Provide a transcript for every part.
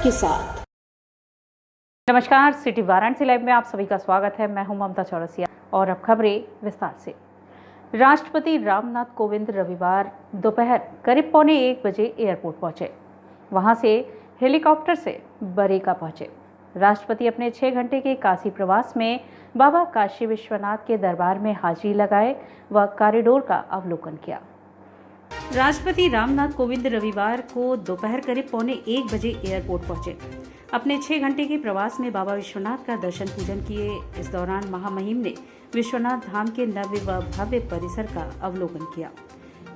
के साथ। नमस्कार, सिटी वाराणसी लाइव में आप सभी का स्वागत है। मैं हूं ममता चौरसिया और अब खबरें विस्तार से। राष्ट्रपति रामनाथ कोविंद रविवार दोपहर करीब 1:15 बजे एयरपोर्ट पहुंचे। वहां से हेलीकॉप्टर से बरेका पहुंचे। राष्ट्रपति अपने 6 घंटे के काशी प्रवास में बाबा काशी विश्वनाथ के दरबार में हाजिरी लगाए व कॉरिडोर का अवलोकन किया। राष्ट्रपति रामनाथ कोविंद रविवार को दोपहर करीब 1:15 बजे एयरपोर्ट पहुंचे। अपने 6 घंटे के प्रवास में बाबा विश्वनाथ का दर्शन पूजन किए। इस दौरान महामहिम ने विश्वनाथ धाम के नव्य व भव्य परिसर का अवलोकन किया।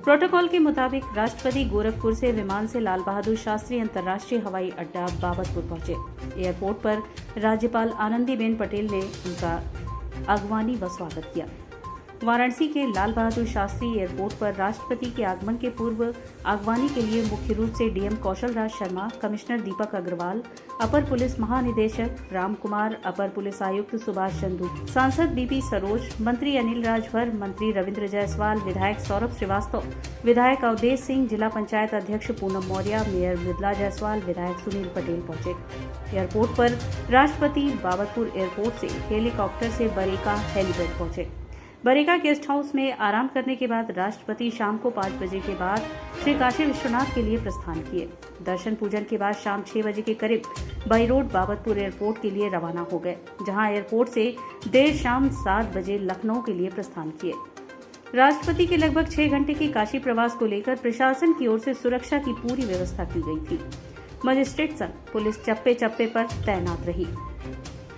प्रोटोकॉल के मुताबिक राष्ट्रपति गोरखपुर से विमान से लाल बहादुर शास्त्री अंतर्राष्ट्रीय हवाई अड्डा बाबतपुर पहुंचे। एयरपोर्ट पर राज्यपाल आनंदीबेन पटेल ने उनका अगवानी व स्वागत किया। वाराणसी के लाल बहादुर शास्त्री एयरपोर्ट पर राष्ट्रपति के आगमन के पूर्व अगवानी के लिए मुख्य रूप से डीएम कौशल राज शर्मा, कमिश्नर दीपक अग्रवाल, अपर पुलिस महानिदेशक राम कुमार, अपर पुलिस आयुक्त सुभाष चंदू, सांसद बीपी सरोज, मंत्री अनिल राजभर, मंत्री रविंद्र जायसवाल, विधायक सौरभ श्रीवास्तव, विधायक अवधेश सिंह, जिला पंचायत अध्यक्ष पूनम मौर्य, मेयर मृदुला जायसवाल, विधायक सुनील पटेल पहुंचे। एयरपोर्ट पर राष्ट्रपति बाबतपुर एयरपोर्ट से हेलीकॉप्टर से बरेका हेलीपैड पहुंचे। बरेका गेस्ट हाउस में आराम करने के बाद राष्ट्रपति शाम को 5 बजे के बाद श्री काशी विश्वनाथ के लिए प्रस्थान किए। दर्शन पूजन के बाद शाम 6 बजे के करीब बाई रोड बाबतपुर एयरपोर्ट के लिए रवाना हो गए, जहां एयरपोर्ट से देर शाम 7 बजे लखनऊ के लिए प्रस्थान किए। राष्ट्रपति के लगभग 6 घंटे के काशी प्रवास को लेकर प्रशासन की ओर से सुरक्षा की पूरी व्यवस्था की गई थी। मजिस्ट्रेट संग पुलिस चप्पे चप्पे पर तैनात रही।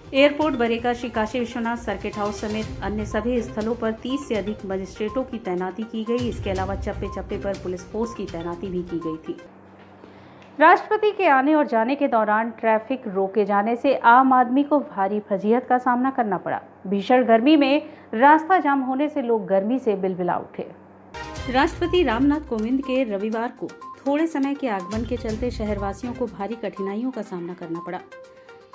Airport, Bareka, Shri Kashi Vishwanath circuit house समेत अन्य सभी स्थलों पर 30 से अधिक मजिस्ट्रेटों की तैनाती की गई। इसके अलावा चप्पे चप्पे पर पुलिस फोर्स की तैनाती भी की गई थी। राष्ट्रपति के आने और जाने के दौरान ट्रैफिक रोके जाने से आम आदमी को भारी फजीहत का सामना करना पड़ा। भीषण गर्मी में रास्ता जाम होने से लोग गर्मी से बिलबिला उठे। राष्ट्रपति रामनाथ कोविंद के रविवार को थोड़े समय के आगमन के चलते शहरवासियों को भारी कठिनाइयों का सामना करना पड़ा।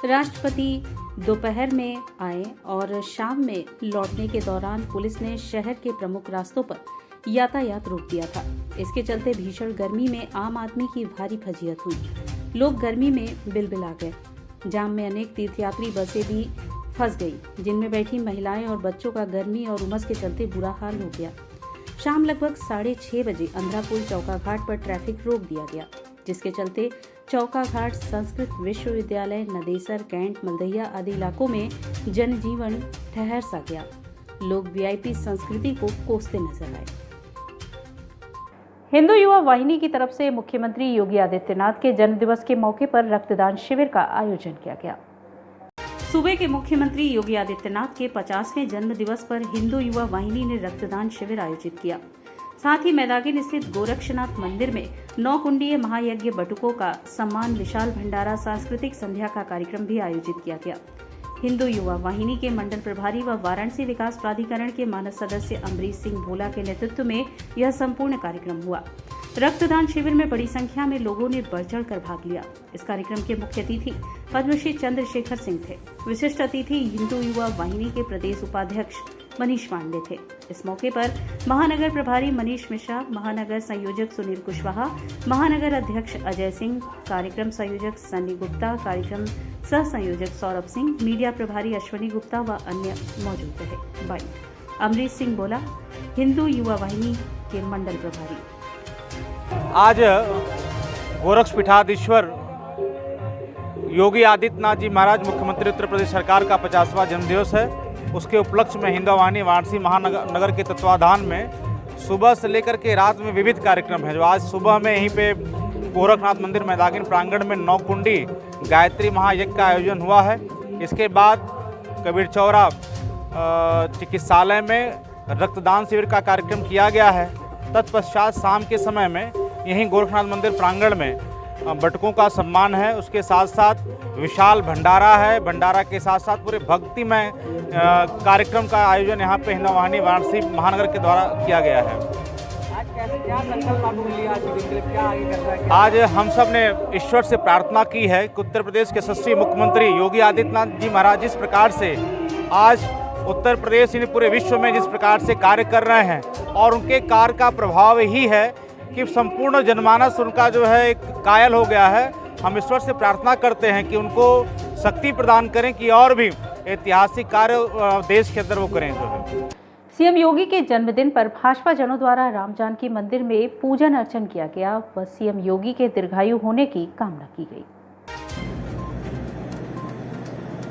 राष्ट्रपति दोपहर में आए और शाम में लौटने के दौरान पुलिस ने शहर के प्रमुख रास्तों पर यातायात रोक दिया था। इसके चलते भीषण गर्मी में आम आदमी की भारी फजीहत हुई। लोग गर्मी में बिलबिला गए। जाम में अनेक तीर्थयात्री बसें भी फंस गई, जिनमें बैठी महिलाएं और बच्चों का गर्मी और उमस के चलते बुरा हाल हो गया। शाम लगभग 6:30 बजे अंधरापुल चौका घाट पर ट्रैफिक रोक दिया गया, जिसके चलते चौका घाट, संस्कृत विश्वविद्यालय, नदेसर, कैंट, मलदहिया आदि इलाकों में जनजीवन ठहर सा गया। लोग वीआईपी संस्कृति को कोसते नजर आए। हिंदू युवा वाहिनी की तरफ से मुख्यमंत्री योगी आदित्यनाथ के जन्मदिवस के मौके पर रक्तदान शिविर का आयोजन किया गया। सूबे के मुख्यमंत्री योगी आदित्यनाथ के 50वें जन्म दिवस पर हिंदू युवा वाहिनी ने रक्तदान शिविर आयोजित किया। साथ ही मैदागिन स्थित गोरक्षनाथ मंदिर में 9 कुंडीय महायज्ञ बटुकों का सम्मान, विशाल भंडारा, सांस्कृतिक संध्या का कार्यक्रम भी आयोजित किया गया। हिंदू युवा वाहिनी के मंडल प्रभारी व वाराणसी विकास प्राधिकरण के मानद सदस्य अमरीश सिंह भोला के नेतृत्व में यह संपूर्ण कार्यक्रम हुआ। रक्तदान शिविर में बड़ी संख्या में लोगों ने बढ़ चढ़ कर भाग लिया। इस कार्यक्रम के मुख्य अतिथि पद्मश्री चंद्रशेखर सिंह थे। विशिष्ट अतिथि हिंदू युवा वाहिनी के प्रदेश उपाध्यक्ष मनीष पांडे थे। इस मौके पर महानगर प्रभारी मनीष मिश्रा, महानगर संयोजक सुनील कुशवाहा, महानगर अध्यक्ष अजय सिंह, कार्यक्रम संयोजक सन्नी गुप्ता, कार्यक्रम सह संयोजक सौरभ सिंह, मीडिया प्रभारी अश्वनी गुप्ता व अन्य मौजूद रहे। बाई अमरीश सिंह बोला, हिंदू युवा वाहिनी के मंडल प्रभारी। आज गोरक्षपीठाधीश्वर योगी आदित्यनाथ जी महाराज, मुख्यमंत्री उत्तर प्रदेश सरकार का 50वां जन्मदिवस है। उसके उपलक्ष्य में हिंदू वाहिनी वाराणसी महानगर के तत्वाधान में सुबह से लेकर के रात में विविध कार्यक्रम है। जो आज सुबह में यहीं पे गोरखनाथ मंदिर मैदागिन प्रांगण में 9 कुंडी गायत्री महायज्ञ का आयोजन हुआ है। इसके बाद कबीर चौरा चिकित्सालय में रक्तदान शिविर का कार्यक्रम किया गया है। तत्पश्चात शाम के समय में यहीं गोरखनाथ मंदिर प्रांगण में बटुकों का सम्मान है। उसके साथ साथ विशाल भंडारा है। भंडारा के साथ साथ पूरे भक्तिमय कार्यक्रम का आयोजन यहाँ पे हिंदू वाहिनी वाराणसी महानगर के द्वारा किया गया है। आज क्या संकल्प आपको लिया, क्या आगे करना है? आज हम सब ने ईश्वर से प्रार्थना की है कि उत्तर प्रदेश के यशस्वी मुख्यमंत्री योगी आदित्यनाथ जी महाराज जिस प्रकार से आज उत्तर प्रदेश यानी पूरे विश्व में जिस प्रकार से कार्य कर रहे हैं और उनके कार्य का प्रभाव ही है कि संपूर्ण जनमानस उनका जो है एक कायल हो गया है। हम ईश्वर से प्रार्थना करते हैं कि उनको शक्ति प्रदान करें कि और भी ऐतिहासिक कार्य देश के अंदर वो करें जो है। सीएम योगी के जन्मदिन पर भाजपा जनों द्वारा राम जानकी मंदिर में पूजन अर्चन किया गया व सीएम योगी के दीर्घायु होने की कामना की गई।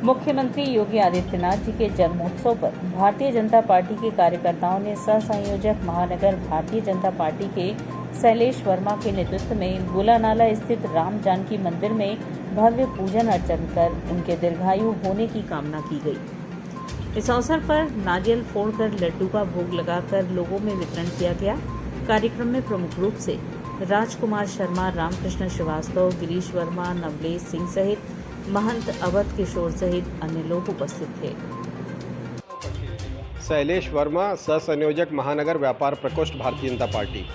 मुख्यमंत्री योगी आदित्यनाथ जी के जन्मोत्सव पर भारतीय जनता पार्टी के कार्यकर्ताओं ने सह संयोजक महानगर भारतीय जनता पार्टी के शैलेश वर्मा के नेतृत्व में बुलानाला स्थित राम जानकी मंदिर में भव्य पूजन अर्चन कर उनके दीर्घायु होने की कामना की गई। इस अवसर पर नारियल फोड़कर लड्डू का भोग लगाकर लोगों में वितरण किया गया। कार्यक्रम में प्रमुख रूप से राजकुमार शर्मा, रामकृष्ण श्रीवास्तव, गिरीश वर्मा, नवलेश सिंह सहित महंत अवध किशोर सहित अन्य लोग उपस्थित थे। शैलेश वर्मा, सह संयोजक महानगर व्यापार प्रकोष्ठ भारतीय जनता पार्टी।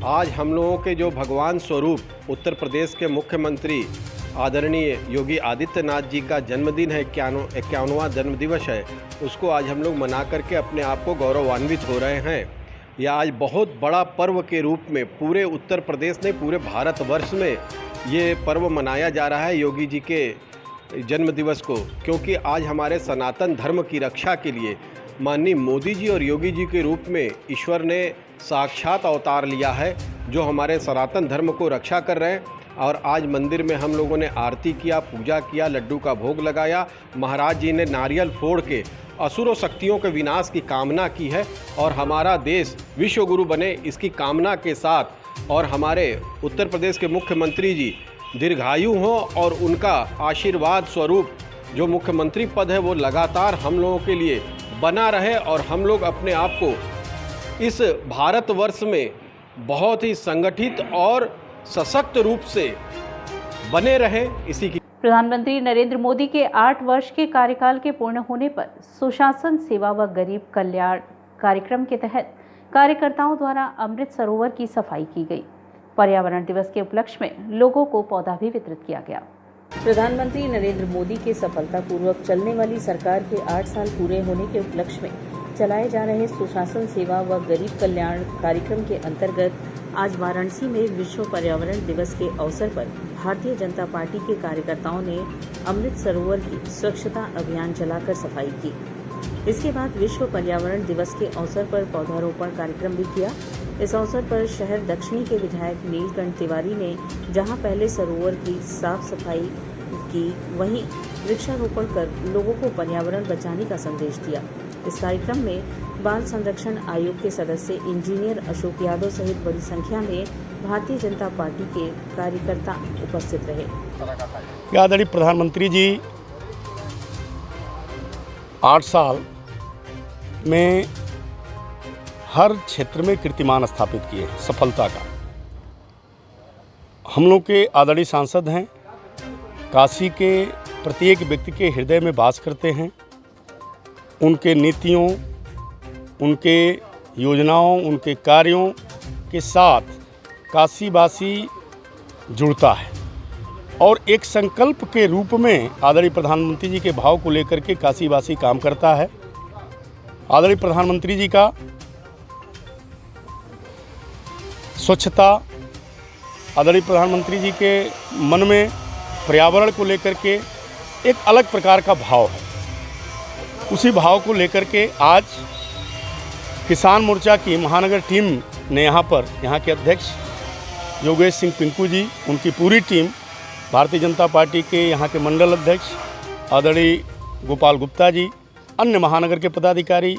आज हम लोगों के जो भगवान स्वरूप उत्तर प्रदेश के मुख्यमंत्री आदरणीय योगी आदित्यनाथ जी का जन्मदिन है, 51वां जन्मदिवस है, उसको आज हम लोग मना करके अपने आप को गौरवान्वित हो रहे हैं। यह आज बहुत बड़ा पर्व के रूप में पूरे उत्तर प्रदेश में, पूरे भारतवर्ष में ये पर्व मनाया जा रहा है योगी जी के जन्मदिवस को, क्योंकि आज हमारे सनातन धर्म की रक्षा के लिए माननीय मोदी जी और योगी जी के रूप में ईश्वर ने साक्षात अवतार लिया है, जो हमारे सनातन धर्म को रक्षा कर रहे हैं। और आज मंदिर में हम लोगों ने आरती किया, पूजा किया, लड्डू का भोग लगाया। महाराज जी ने नारियल फोड़ के असुरों शक्तियों के विनाश की कामना की है और हमारा देश विश्व गुरु बने, इसकी कामना के साथ और हमारे उत्तर प्रदेश के मुख्यमंत्री जी दीर्घायु हों और उनका आशीर्वाद स्वरूप जो मुख्यमंत्री पद है वो लगातार हम लोगों के लिए बना रहे और हम लोग अपने आप को इस भारतवर्ष में बहुत ही संगठित और सशक्त रूप से बने रहें, इसी की। प्रधानमंत्री नरेंद्र मोदी के 8 वर्ष के कार्यकाल के पूर्ण होने पर सुशासन सेवा व गरीब कल्याण कार्यक्रम के तहत कार्यकर्ताओं द्वारा अमृत सरोवर की सफाई की गई। पर्यावरण दिवस के उपलक्ष्य में लोगों को पौधा भी वितरित किया गया। प्रधानमंत्री नरेंद्र मोदी के सफलतापूर्वक चलने वाली सरकार के 8 साल पूरे होने के उपलक्ष्य में चलाए जा रहे सुशासन सेवा व गरीब कल्याण कार्यक्रम के अंतर्गत आज वाराणसी में विश्व पर्यावरण दिवस के अवसर पर भारतीय जनता पार्टी के कार्यकर्ताओं ने अमृत सरोवर की स्वच्छता अभियान चलाकर सफाई की। इसके बाद विश्व पर्यावरण दिवस के अवसर पर पौधारोपण कार्यक्रम भी किया। इस अवसर पर शहर दक्षिणी के विधायक नीलकंठ तिवारी ने जहां पहले सरोवर की साफ सफाई की, वहीं वृक्षारोपण कर लोगों को पर्यावरण बचाने का संदेश दिया। इस कार्यक्रम में बाल संरक्षण आयोग के सदस्य इंजीनियर अशोक यादव सहित बड़ी संख्या में भारतीय जनता पार्टी के कार्यकर्ता उपस्थित रहे। आदरणीय प्रधानमंत्री जी 8 साल में हर क्षेत्र में कीर्तिमान स्थापित किए, सफलता का। हम लोग के आदरणीय सांसद हैं, काशी के प्रत्येक व्यक्ति के हृदय में वास करते हैं। उनके नीतियों, उनके योजनाओं, उनके कार्यों के साथ काशीवासी जुड़ता है और एक संकल्प के रूप में आदरणीय प्रधानमंत्री जी के भाव को लेकर के काशीवासी काम करता है। आदरणीय प्रधानमंत्री जी का स्वच्छता, आदरणीय प्रधानमंत्री जी के मन में पर्यावरण को लेकर के एक अलग प्रकार का भाव है। उसी भाव को लेकर के आज किसान मोर्चा की महानगर टीम ने यहाँ के अध्यक्ष योगेश सिंह पिंकू जी, उनकी पूरी टीम, भारतीय जनता पार्टी के यहाँ के मंडल अध्यक्ष आदरणीय गोपाल गुप्ता जी, अन्य महानगर के पदाधिकारी,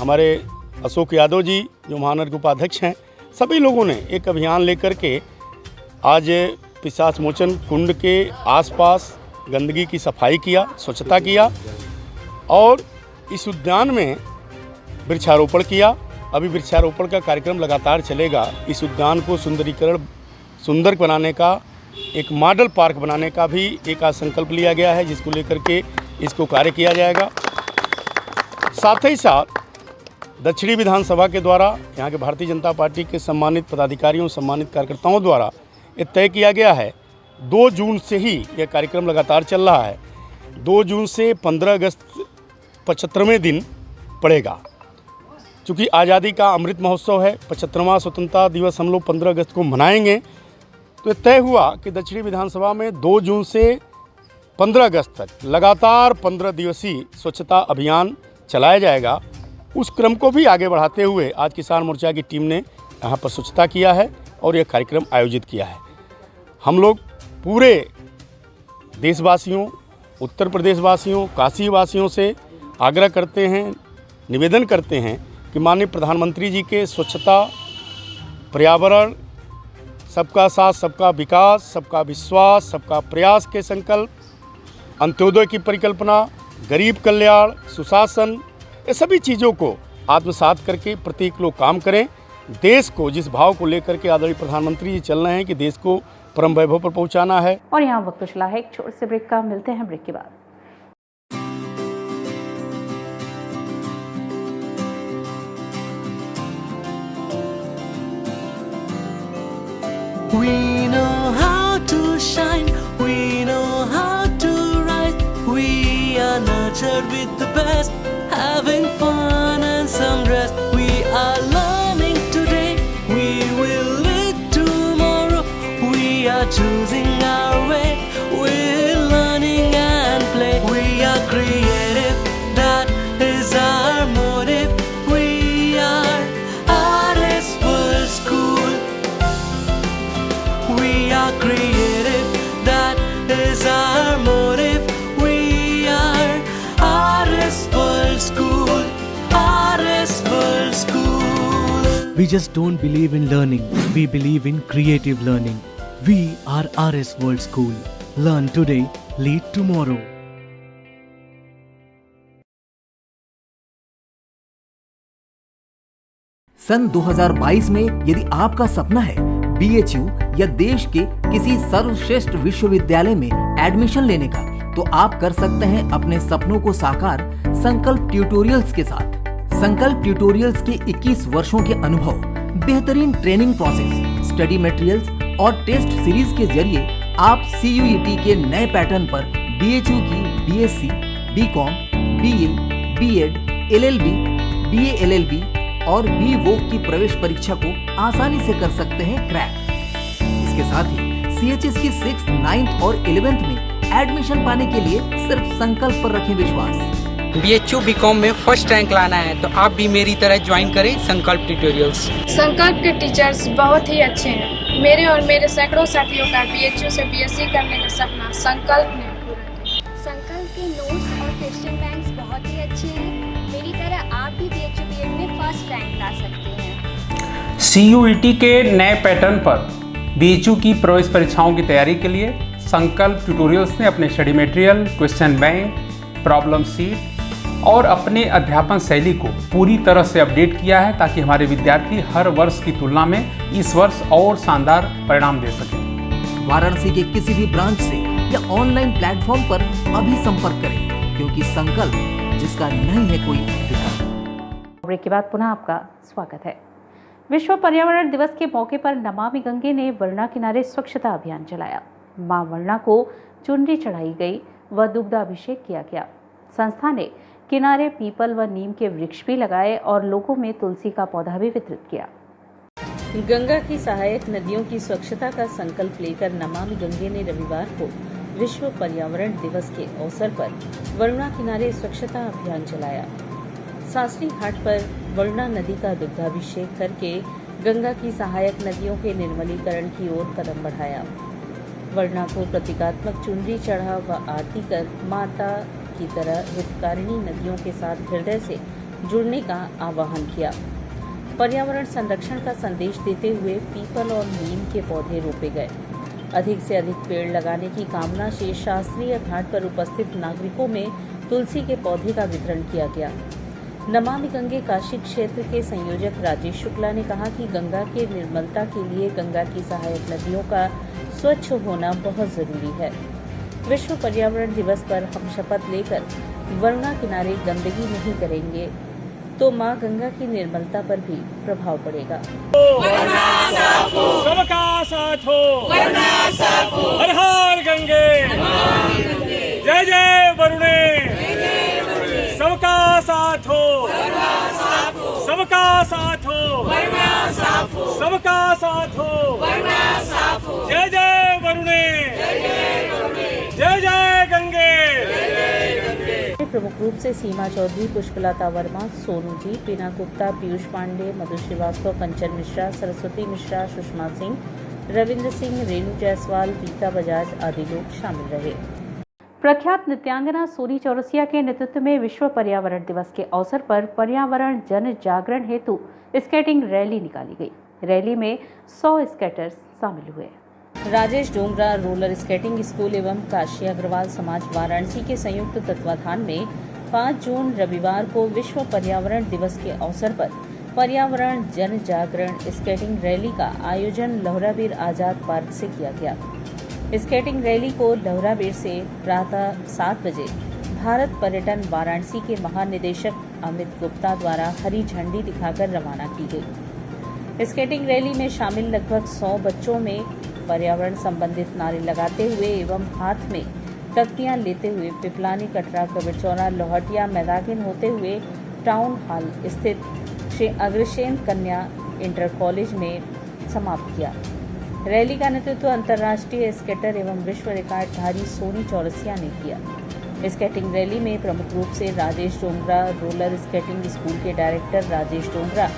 हमारे अशोक यादव जी जो महानगर के उपाध्यक्ष हैं, सभी लोगों ने एक अभियान लेकर के आज पिशाच मोचन कुंड के आसपास गंदगी की सफाई किया, स्वच्छता किया और इस उद्यान में वृक्षारोपण किया। अभी वृक्षारोपण का कार्यक्रम लगातार चलेगा। इस उद्यान को सुंदर बनाने का, एक मॉडल पार्क बनाने का भी एक आज संकल्प लिया गया है, जिसको लेकर के इसको कार्य किया जाएगा। साथ ही साथ दक्षिणी विधानसभा के द्वारा यहाँ के भारतीय जनता पार्टी के सम्मानित पदाधिकारियों, सम्मानित कार्यकर्ताओं द्वारा ये तय किया गया है 2 जून से ही यह कार्यक्रम लगातार चल रहा है। 2 जून से 15 अगस्त 75वें दिन पड़ेगा। चूँकि आज़ादी का अमृत महोत्सव है, 75वां स्वतंत्रता दिवस हम लोग 15 अगस्त को मनाएंगे, तो ये तय हुआ कि दक्षिणी विधानसभा में 2 जून से 15 अगस्त तक लगातार 15 दिवसीय स्वच्छता अभियान चलाया जाएगा। उस क्रम को भी आगे बढ़ाते हुए आज किसान मोर्चा की टीम ने यहाँ पर स्वच्छता किया है और यह कार्यक्रम आयोजित किया है। हम लोग पूरे देशवासियों, उत्तर प्रदेश वासियों, काशी वासियों से आग्रह करते हैं, निवेदन करते हैं कि माननीय प्रधानमंत्री जी के स्वच्छता, पर्यावरण, सबका साथ सबका विकास, सबका विश्वास, सबका प्रयास के संकल्प, अंत्योदय की परिकल्पना, गरीब कल्याण, सुशासन, ये सभी चीज़ों को आत्मसात करके प्रत्येक लोग काम करें। देश को जिस भाव को लेकर के आदरणीय प्रधानमंत्री जी चल रहे हैं कि देश को परम वैभव पर पहुंचाना है। और यहाँ वक्त चला है एक छोटे से ब्रेक का, मिलते हैं ब्रेक के बाद। We know how to shine, we know how to rise. We are nurtured with the best, having fun and some rest. We are learning today, we will lead tomorrow. We are choosing our way, we're learning and play. We are creative, that is our motive. We are RS World School. We are creative, that is our motive. We are RS World School, RS World School. We just don't believe in learning, we believe in creative learning. We are RS World School. Learn today, lead tomorrow. सन 2022 में यदि आपका सपना है BHU या देश के किसी सर्वश्रेष्ठ विश्वविद्यालय में एडमिशन लेने का, तो आप कर सकते हैं अपने सपनों को साकार संकल्प ट्यूटोरियल्स के साथ। संकल्प ट्यूटोरियल्स के 21 वर्षों के अनुभव, बेहतरीन ट्रेनिंग प्रोसेस, स्टडी मटेरियल्स और टेस्ट सीरीज के जरिए आप CUET के नए पैटर्न पर BHU की BSc, BCom, BA, BEd, LLB, BA LLB और BVoc की प्रवेश परीक्षा को आसानी से कर सकते हैं क्रैक। इसके साथ ही CHS की 6th, 9th और 11th में एडमिशन पाने के लिए सिर्फ संकल्प पर रखें विश्वास। BHU BCom में फर्स्ट रैंक लाना है तो आप भी मेरी तरह ज्वाइन करें संकल्प ट्यूटोरियल्स। संकल्प के टीचर्स बहुत ही अच्छे हैं। मेरे और मेरे सैकड़ों साथियों का BHU से BSc करने का सपना संकल्प ने पूरा किया। संकल्प के नोट्स और क्वेश्चन बैंक्स बहुत ही अच्छे हैं। मेरी तरह आप भी BHU BEd में फर्स्ट रैंक ला सकते हैं। CUET के नए पैटर्न पर BHU की प्रवेश परीक्षाओं की तैयारी के लिए संकल्प ट्यूटोरियल्स ने अपने study material, question bank, problem seat और अपने अध्यापन शैली को पूरी तरह से अपडेट किया है ताकि हमारे विद्यार्थी हर वर्ष की तुलना में इस वर्ष और शानदार परिणाम दे सकें। वाराणसी के किसी भी ब्रांच से या ऑनलाइन प्लेटफॉर्म पर अभी संपर्क करें, क्योंकि संकल्प जिसका नहीं है कोई विकल्प। ब्रेक के बाद पुनः आपका स्वागत है। विश्व पर्यावरण दिवस के मौके पर नमामि गंगे ने वरुणा किनारे स्वच्छता अभियान चलाया। मां वरुणा को चुनरी चढ़ाई गई व दुग्धाभिषेक किया गया। संस्था ने किनारे पीपल व नीम के वृक्ष भी लगाए और लोगों में तुलसी का पौधा भी वितरित किया। गंगा की सहायक नदियों की स्वच्छता का संकल्प लेकर नमामि गंगे ने रविवार को विश्व पर्यावरण दिवस के अवसर पर वरुणा किनारे स्वच्छता अभियान चलाया। सासरी घाट पर वरुणा नदी का दुग्धाभिषेक करके गंगा की सहायक नदियों के निर्मलीकरण की ओर कदम बढ़ाया। वरुणा को प्रतीकात्मक चुनरी चढ़ा व आरती कर माता की तरह हितकारिणी नदियों के साथ हृदय से जुड़ने का आह्वान किया। पर्यावरण संरक्षण का संदेश देते हुए पीपल और नीम के पौधे रोपे गए। अधिक से अधिक पेड़ लगाने की कामना से शास्त्रीय घाट पर उपस्थित नागरिकों में तुलसी के पौधे का वितरण किया गया। नमामि गंगे काशी क्षेत्र के संयोजक राजेश शुक्ला ने कहा कि गंगा के निर्मलता के लिए गंगा की सहायक नदियों का स्वच्छ होना बहुत जरूरी है। विश्व पर्यावरण दिवस पर हम शपथ लेकर वरुणा किनारे गंदगी नहीं करेंगे तो मां गंगा की निर्मलता पर भी प्रभाव पड़ेगा। सबका साथ हो, हर हर गंगे, जय जय वरुणे, सबका साथ हो, सबका साफ हो, सबका साथ हो वरना साफ हो। जय जय वरुणे, जय जय वरुणे, जय जय गंगे, जय जय गंगे। प्रमुख रूप से सीमा चौधरी, पुष्पलता वर्मा, सोनू जी, पीना गुप्ता, पीयूष पांडे, मधु श्रीवास्तव, कंचन मिश्रा, सरस्वती मिश्रा, सुषमा सिंह, रविंद्र सिंह, रेणु जायसवाल, रीता बजाज आदि लोग शामिल रहे। प्रख्यात नृत्यांगना सोनी चौरसिया के नेतृत्व में विश्व पर्यावरण दिवस के अवसर पर पर्यावरण जन जागरण हेतु स्केटिंग रैली निकाली गई। रैली में 100 स्केटर्स शामिल हुए। Rajesh Dongra roller skating school एवं काशी अग्रवाल समाज वाराणसी के संयुक्त तत्वाधान में 5 जून रविवार को विश्व पर्यावरण दिवस के अवसर पर पर्यावरण जन जागरण स्केटिंग रैली का आयोजन लोहरावीर आजाद पार्क से किया गया। स्केटिंग रैली को लोहरावीर से प्रातः 7 बजे भारत पर्यटन वाराणसी के महानिदेशक अमित गुप्ता द्वारा हरी झंडी दिखाकर रवाना की गई। स्केटिंग रैली में शामिल लगभग 100 बच्चों में पर्यावरण संबंधित नारे लगाते हुए एवं हाथ में तख्तियां लेते हुए पिपलानी, कटरा, कबीरचौरा, लोहटिया मैदागिन होते हुए टाउन हॉल स्थित श्री अग्रसेन कन्या इंटर कॉलेज में समाप्त किया। रैली का नेतृत्व अंतर्राष्ट्रीय स्केटर एवं विश्व रिकॉर्डधारी सोनी चौरसिया ने किया। स्केटिंग रैली में प्रमुख रूप से Rajesh Dongra roller skating school के डायरेक्टर राजेश डोंगरा,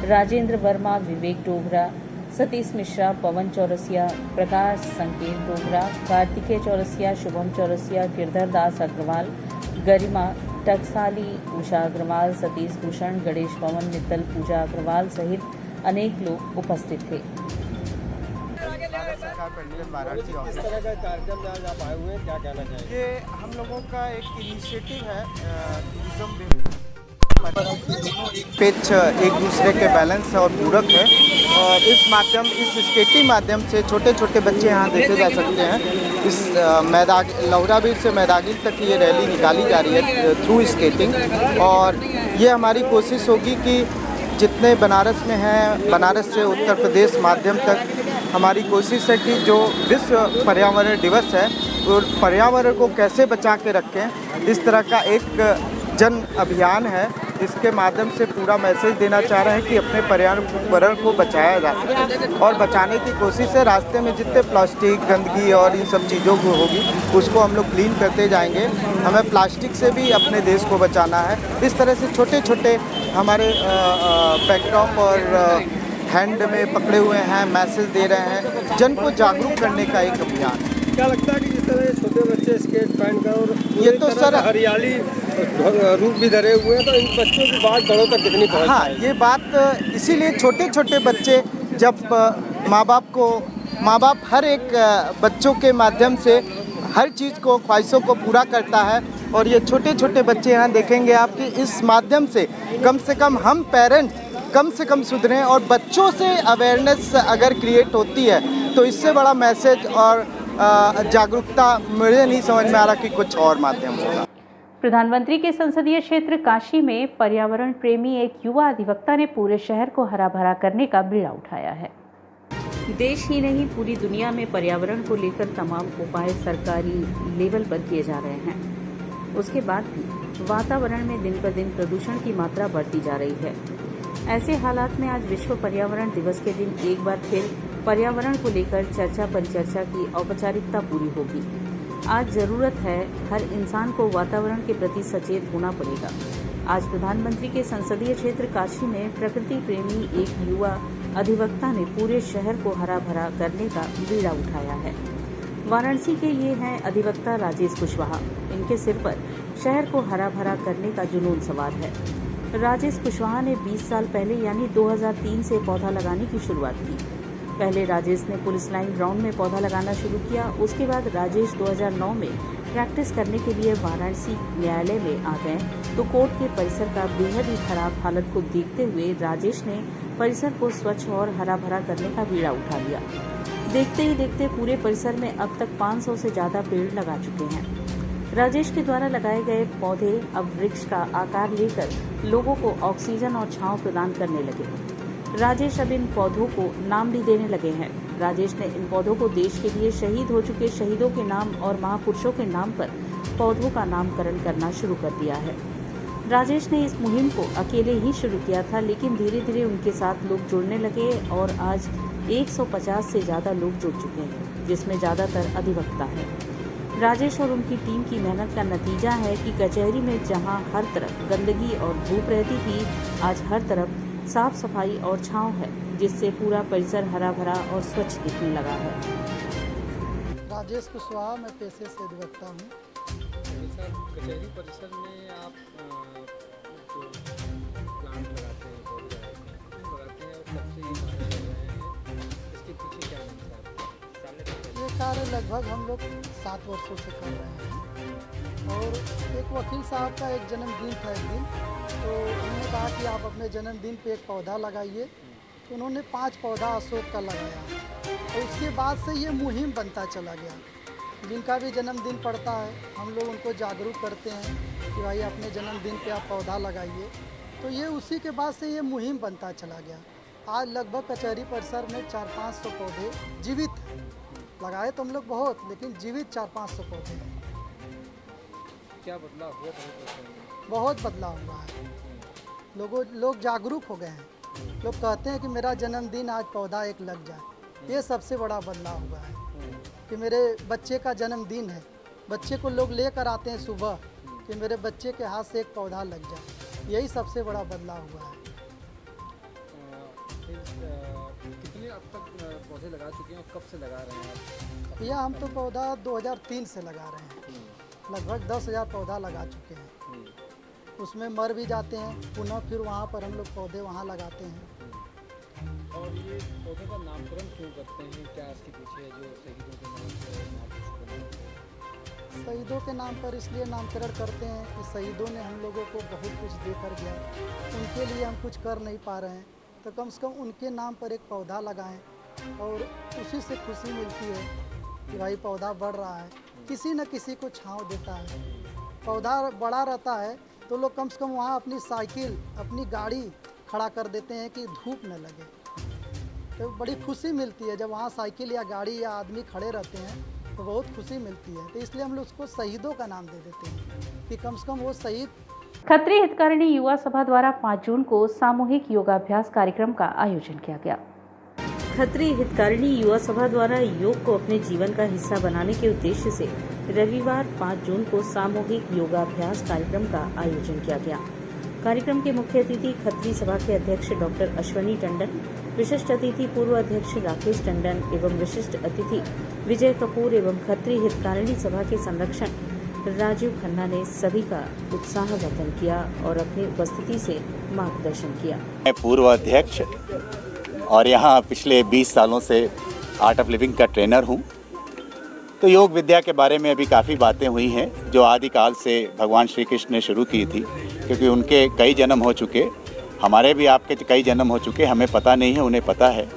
राजेंद्र वर्मा, विवेक डोगरा, सतीश मिश्रा, पवन चौरसिया, प्रकाश संकेत डोगरा, कार्तिकेय चौरसिया, शुभम चौरसिया, गिरधर दास अग्रवाल, गरिमा टकसाली, उषा अग्रवाल, सतीश भूषण, गणेश पवन मित्तल, पूजा अग्रवाल सहित अनेक लोग उपस्थित थे। इस तरह का कार्यक्रम आज आप आए हुए हैं, क्या कहना चाहेंगे? ये हम लोगों का एक इनिशिएटिव है टूरिज्म पिच एक दूसरे के बैलेंस और पूरक है और इस स्केटिंग माध्यम से छोटे छोटे बच्चे यहाँ देखे जा सकते हैं। इस लोहरावीर से मैदागिन तक ये रैली निकाली जा रही है थ्रू स्केटिंग और ये हमारी कोशिश होगी कि जितने बनारस में हैं, बनारस से उत्तर प्रदेश माध्यम तक हमारी कोशिश है कि जो विश्व पर्यावरण दिवस है वो पर्यावरण को कैसे बचा के रखें, इस तरह का एक जन अभियान है। इसके माध्यम से पूरा मैसेज देना चाह रहे हैं कि अपने पर्यावरण को बचाया जा सके और बचाने की कोशिश है। रास्ते में जितने प्लास्टिक, गंदगी और इन सब चीज़ों को होगी उसको हम लोग क्लीन करते जाएंगे। हमें प्लास्टिक से भी अपने देश को बचाना है। इस तरह से छोटे छोटे हमारे बैकड्रॉप और हैंड में पकड़े हुए हैं, मैसेज दे रहे हैं, जन को जागरूक करने का एक अभियान। क्या लगता है कि जिस तरह छोटे बच्चे स्केट पहन कर और ये तो सर हरियाली रूप भी धरे हुए हैं तो इन बच्चों की बात बड़ों तक कितनी पहुंच? हाँ, ये बात इसीलिए छोटे छोटे बच्चे जब माँ बाप हर एक बच्चों के माध्यम से हर चीज़ को, ख्वाहिशों को पूरा करता है और ये छोटे छोटे बच्चे यहाँ देखेंगे आपकी इस माध्यम से कम हम पेरेंट्स कम से कम सुधरें और बच्चों से अवेयरनेस अगर क्रिएट होती है तो इससे बड़ा मैसेज और जागरूकता मुझे नहीं समझ में आ रहा कि कुछ और माध्यम होगा। प्रधानमंत्री के संसदीय क्षेत्र काशी में पर्यावरण प्रेमी एक युवा अधिवक्ता ने पूरे शहर को हरा भरा करने का बीड़ा उठाया है। देश ही नहीं पूरी दुनिया में पर्यावरण को लेकर तमाम उपाय सरकारी लेवल पर किए जा रहे हैं। उसके बाद भी वातावरण में दिन पर दिन प्रदूषण की मात्रा बढ़ती जा रही है। ऐसे हालात में आज विश्व पर्यावरण दिवस के दिन एक बार फिर पर्यावरण को लेकर चर्चा परिचर्चा की औपचारिकता पूरी होगी। आज जरूरत है हर इंसान को वातावरण के प्रति सचेत होना पड़ेगा। आज प्रधानमंत्री के संसदीय क्षेत्र काशी में प्रकृति प्रेमी एक युवा अधिवक्ता ने पूरे शहर को हरा भरा करने का बीड़ा उठाया है। वाराणसी के ये हैं अधिवक्ता राजेश कुशवाहा। इनके सिर पर शहर को हरा भरा करने का जुनून सवार है। राजेश कुशवाहा ने 20 साल पहले यानी 2003 से पौधा लगाने की शुरुआत की। पहले राजेश ने पुलिस लाइन ग्राउंड में पौधा लगाना शुरू किया। उसके बाद राजेश 2009 में प्रैक्टिस करने के लिए वाराणसी न्यायालय में आ गए तो कोर्ट के परिसर का बेहद ही खराब हालत को देखते हुए राजेश ने परिसर को स्वच्छ और हरा भरा करने का बीड़ा उठा लिया। देखते ही देखते पूरे परिसर में अब तक 500 से ज़्यादा पेड़ लगा चुके हैं। राजेश के द्वारा लगाए गए पौधे अब वृक्ष का आकार लेकर लोगों को ऑक्सीजन और छांव प्रदान करने लगे। राजेश अब इन पौधों को नाम भी देने लगे हैं। राजेश ने इन पौधों को देश के लिए शहीद हो चुके शहीदों के नाम और महापुरुषों के नाम पर पौधों का नामकरण करना शुरू कर दिया है। राजेश ने इस मुहिम को अकेले ही शुरू किया था, लेकिन धीरे धीरे उनके साथ लोग जुड़ने लगे और आज 150 से ज़्यादा लोग जुड़ चुके हैं, जिसमें ज़्यादातर अधिवक्ता हैं। राजेश और उनकी टीम की मेहनत का नतीजा है कि कचहरी में जहां हर तरफ गंदगी और धूप रहती थी, आज हर तरफ साफ सफाई और छांव है, जिससे पूरा परिसर हरा भरा और स्वच्छ दिखने लगा है। राजेश कुशवाहा, मैं पेशे से अधिवक्ता हूँ। कचहरी परिसर में आप जो प्लांट लगाते हैं, पौधे लगाते हैं और कब से ये कार्य कर रहे हैं, इसके पीछे क्या मंशा है? ये कार्य लगभग हम लोग 7 वर्षों से कर रहे हैं और एक वकील साहब का एक जन्मदिन था एक दिन, तो उन्होंने कहा कि आप अपने जन्मदिन पे एक पौधा लगाइए, तो उन्होंने 5 पौधा अशोक का लगाया और उसके बाद से ये मुहिम बनता चला गया। जिनका भी जन्मदिन पड़ता है हम लोग उनको जागरूक करते हैं कि भाई अपने जन्मदिन पे आप पौधा लगाइए, तो ये उसी के बाद से ये मुहिम बनता चला गया। आज लगभग कचहरी परिसर में 400-500 पौधे जीवित हैं। लगाए तो हम लोग बहुत, लेकिन जीवित 400-500 पौधे हैं। क्या बदलाव हुआ? बहुत बदलाव हुआ है। लोग जागरूक हो गए हैं। लोग कहते हैं कि मेरा जन्मदिन आज पौधा एक लग जाए। ये सबसे बड़ा बदलाव हुआ है कि मेरे बच्चे का जन्मदिन है, बच्चे को लोग लेकर आते हैं सुबह कि मेरे बच्चे के हाथ से एक पौधा लग जाए। यही सबसे बड़ा बदलाव हुआ है। कितने अब तक पौधे लगा चुके हैं और कब से लगा रहे हैं आप? यह हम तो पौधा 2003 से लगा रहे हैं। लगभग 10,000 पौधा लगा चुके हैं। उसमें मर भी जाते हैं, पुनः फिर वहाँ पर हम लोग पौधे वहाँ लगाते हैं। और ये पौधों का नामकरण क्यों करते हैं? क्या इसके पीछे जो शहीदों के नाम पर? शहीदों के नाम पर इसलिए नामकरण करते हैं कि शहीदों ने हम लोगों को बहुत कुछ देकर गया, उनके लिए हम कुछ कर नहीं पा रहे हैं, तो कम से कम उनके नाम पर एक पौधा लगाएं और उसी से खुशी मिलती है कि भाई पौधा बढ़ रहा है, किसी न किसी को छांव देता है। पौधा बड़ा रहता है तो लोग कम से कम वहाँ अपनी साइकिल, अपनी गाड़ी खड़ा कर देते हैं कि धूप न लगे, तो बड़ी खुशी मिलती है जब वहाँ साइकिल या गाड़ी या आदमी खड़े रहते हैं, तो बहुत खुशी मिलती है। तो इसलिए हम लोग उसको शहीदों का नाम दे देते हैं कि कम से कम वो शहीद। खत्री हितकारिणी युवा सभा द्वारा 5 जून को सामूहिक योगाभ्यास कार्यक्रम का आयोजन किया गया। खत्री हितकारिणी युवा सभा द्वारा योग को अपने जीवन का हिस्सा बनाने के उद्देश्य से रविवार 5 जून को सामूहिक योगाभ्यास कार्यक्रम का आयोजन किया गया। कार्यक्रम के मुख्य अतिथि खत्री सभा के अध्यक्ष डॉक्टर अश्वनी टंडन, विशिष्ट अतिथि पूर्व अध्यक्ष राकेश टंडन एवं विशिष्ट अतिथि विजय कपूर एवं खत्री हितकारिणी सभा के संरक्षक राजीव खन्ना ने सभी का उत्साहवर्धन किया और अपनी उपस्थिति से मार्गदर्शन किया। मैं पूर्व अध्यक्ष और यहाँ पिछले 20 सालों से आर्ट ऑफ लिविंग का ट्रेनर हूँ। तो योग विद्या के बारे में अभी काफ़ी बातें हुई हैं जो आदिकाल से भगवान श्री कृष्ण ने शुरू की थी, क्योंकि उनके कई जन्म हो चुके, हमारे भी आपके कई जन्म हो चुके, हमें पता नहीं है, उन्हें पता है।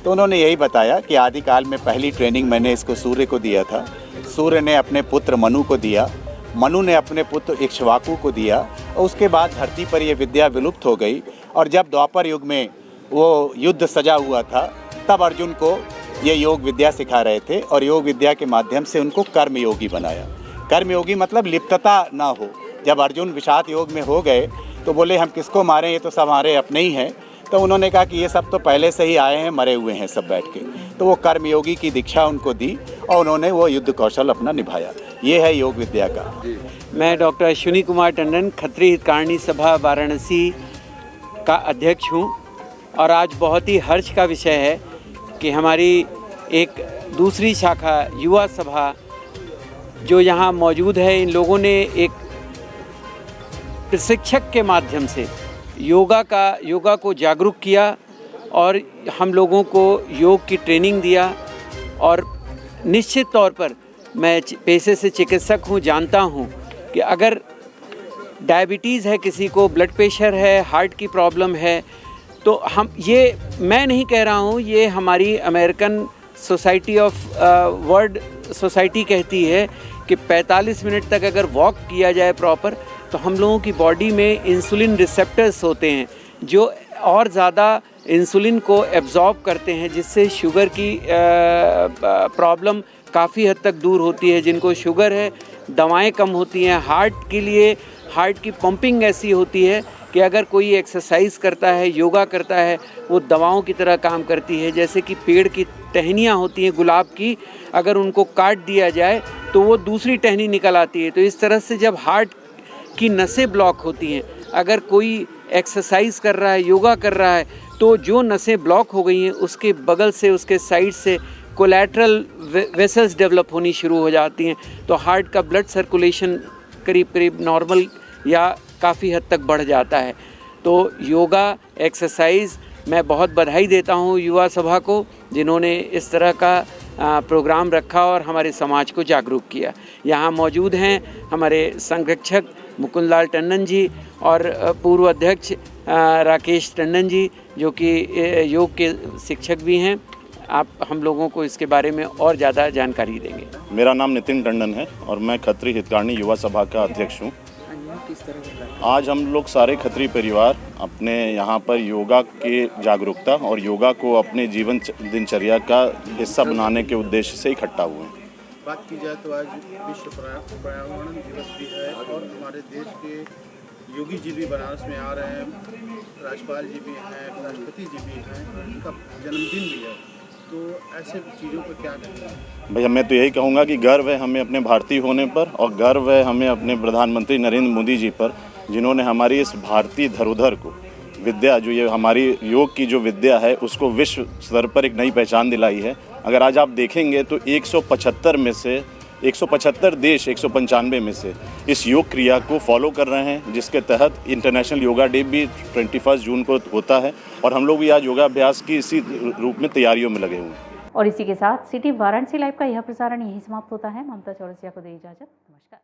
तो उन्होंने यही बताया कि आदिकाल में पहली ट्रेनिंग मैंने इसको सूर्य को दिया था। सूर्य ने अपने पुत्र मनु को दिया, मनु ने अपने पुत्र इक्ष्वाकु को दिया और उसके बाद धरती पर यह विद्या विलुप्त हो गई। और जब द्वापर युग में वो युद्ध सजा हुआ था, तब अर्जुन को ये योग विद्या सिखा रहे थे और योग विद्या के माध्यम से उनको कर्मयोगी बनाया। कर्मयोगी मतलब लिप्तता ना हो। जब अर्जुन विषाद योग में हो गए तो बोले हम किसको मारें, ये तो सब हमारे अपने ही हैं। तो उन्होंने कहा कि ये सब तो पहले से ही आए हैं, मरे हुए हैं सब बैठ के। तो वो कर्मयोगी की दीक्षा उनको दी और उन्होंने वो युद्ध कौशल अपना निभाया। ये है योग विद्या का। मैं डॉक्टर अश्विनी कुमार टंडन खत्री हितकारिणी सभा वाराणसी का अध्यक्ष हूँ और आज बहुत ही हर्ष का विषय है कि हमारी एक दूसरी शाखा युवा सभा जो यहाँ मौजूद है, इन लोगों ने एक प्रशिक्षक के माध्यम से योगा को जागरूक किया और हम लोगों को योग की ट्रेनिंग दिया। और निश्चित तौर पर मैं पेशे से चिकित्सक हूँ, जानता हूँ कि अगर डायबिटीज़ है, किसी को ब्लड प्रेशर है, हार्ट की प्रॉब्लम है, तो ये मैं नहीं कह रहा हूँ, ये हमारी American society of world society कहती है कि 45 मिनट तक अगर वॉक किया जाए प्रॉपर, तो हम लोगों की बॉडी में इंसुलिन रिसेप्टर्स होते हैं जो और ज़्यादा इंसुलिन को एब्जॉर्ब करते हैं, जिससे शुगर की प्रॉब्लम काफ़ी हद तक दूर होती है। जिनको शुगर है, दवाएं कम होती हैं। हार्ट के लिए हार्ट की पंपिंग ऐसी होती है कि अगर कोई एक्सरसाइज करता है, योगा करता है, वो दवाओं की तरह काम करती है। जैसे कि पेड़ की टहनियाँ होती हैं गुलाब की, अगर उनको काट दिया जाए तो वो दूसरी टहनी निकल आती है। तो इस तरह से जब हार्ट की नसें ब्लॉक होती हैं, अगर कोई एक्सरसाइज कर रहा है, योगा कर रहा है, तो जो नसें ब्लॉक हो गई हैं उसके बगल से, उसके साइड से कोलैटरल वेसल्स डेवलप होनी शुरू हो जाती हैं। तो हार्ट का ब्लड सर्कुलेशन करीब करीब नॉर्मल या काफ़ी हद तक बढ़ जाता है। तो योगा एक्सरसाइज, मैं बहुत बधाई देता हूँ युवा सभा को, जिन्होंने इस तरह का प्रोग्राम रखा और हमारे समाज को जागरूक किया। यहाँ मौजूद हैं हमारे संरक्षक मुकुंद लाल टंडन जी और पूर्व अध्यक्ष राकेश टंडन जी, जो कि योग के शिक्षक भी हैं। आप हम लोगों को इसके बारे में और ज़्यादा जानकारी देंगे। मेरा नाम नितिन टंडन है और मैं खत्री हितकारिणी युवा सभा का अध्यक्ष हूँ। आज हम लोग सारे खत्री परिवार अपने यहाँ पर योगा के जागरूकता और योगा को अपने जीवन दिनचर्या का हिस्सा बनाने के उद्देश्य से इकट्ठा हुए हैं। बात की जाए तो आज विश्व पर्यावरण दिवस भी है और हमारे देश के योगी जी भी बनारस में आ रहे हैं, राज्यपाल जी भी हैं, राष्ट्रपति जी भी हैं, उनका जन्मदिन भी है। तो ऐसे चीज़ों पर क्या कहेंगे? भैया मैं तो यही कहूँगा कि गर्व है हमें अपने भारतीय होने पर और गर्व है हमें अपने प्रधानमंत्री नरेंद्र मोदी जी पर, जिन्होंने हमारी इस भारतीय धरोहर को, विद्या जो ये हमारी योग की जो विद्या है उसको विश्व स्तर पर एक नई पहचान दिलाई है। अगर आज आप देखेंगे तो 175 में से 175 देश 195 में से इस योग क्रिया को फॉलो कर रहे हैं, जिसके तहत इंटरनेशनल योगा डे भी 21 जून को होता है और हम लोग भी आज योगाभ्यास की इसी रूप में तैयारियों में लगे हुए हैं। और इसी के साथ सिटी वाराणसी लाइव का यह प्रसारण यही समाप्त होता है। ममता चौरसिया को दे इजाजत। नमस्कार।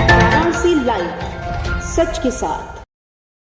वाराणसी लाइव, सच के साथ।